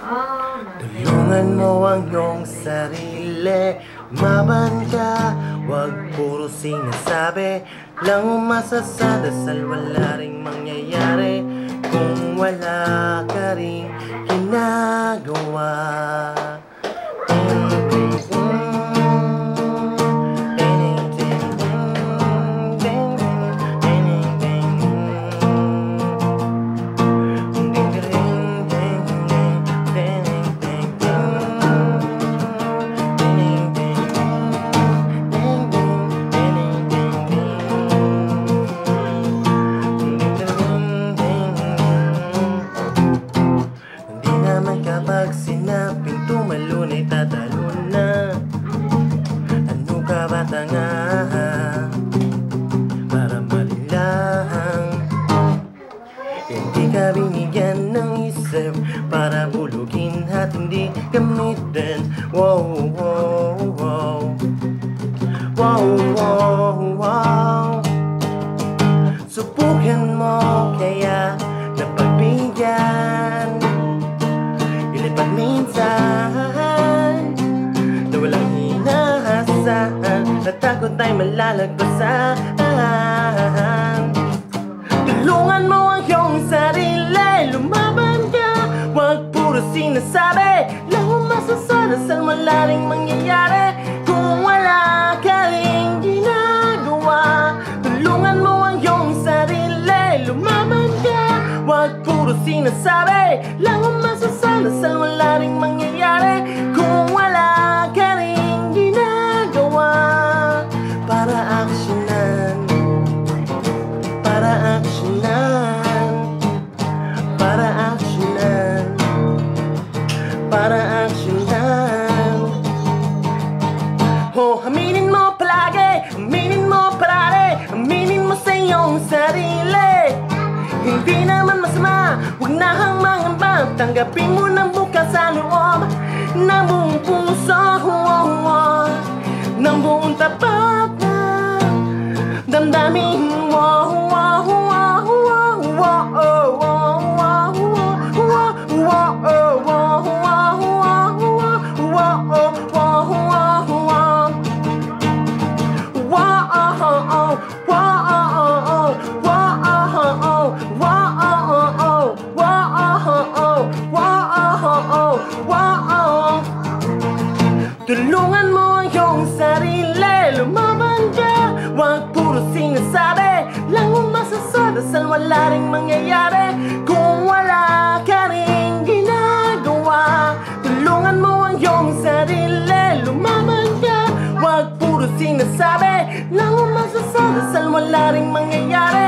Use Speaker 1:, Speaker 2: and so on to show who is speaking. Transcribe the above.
Speaker 1: Tulungan mo ang iyong sarili, maban ka, wag puro sinasabi lang umasasandasal, wala ring mangyayari kung wala ka ring ginagawa. Kapag sinabing tumalon ay tatalo na, ano ka ba tanga para malilahang hindi ka binigyan ng isip para bulugin at hindi gamitin. Wow, wow, wow, wow, wow, wow. Subukan mo kaya na pagbigyan, ilipat minsan na walang inaasahan, natakot ay malalagpasan. Tulungan mo ang iyong sarili, lumaban ka, wag puro sinasabi lang umasasarasal, wala ring mangyayari kung wala ka ring ginagawa. Tulungan mo ang iyong sarili, lumaban ka, wag puro sinasabi lang umasasarasal, wala ring mangyayari kung wala ka ring ginagawa. Para aksyonan, para aksyonan, para aksyonan, para aksyonan. Oh, aminin mo palagi, aminin mo parati, aminin mo sa iyong sarili. Hindi naman masama, huwag na hang mangamba, tanggapin mo ng bukas sa loob ng buong puso, ng buong tapat na damdamin mo. Tulungan mo ang iyong sarili, lumaban ka, wag puro sinasabi lang umasasarasal, wala ring mangyayari kung wala ka ring ginagawa. Tulungan mo ang iyong sarili, lumaban ka, wag puro sinasabi lang umasasarasal, wala ring mangyayari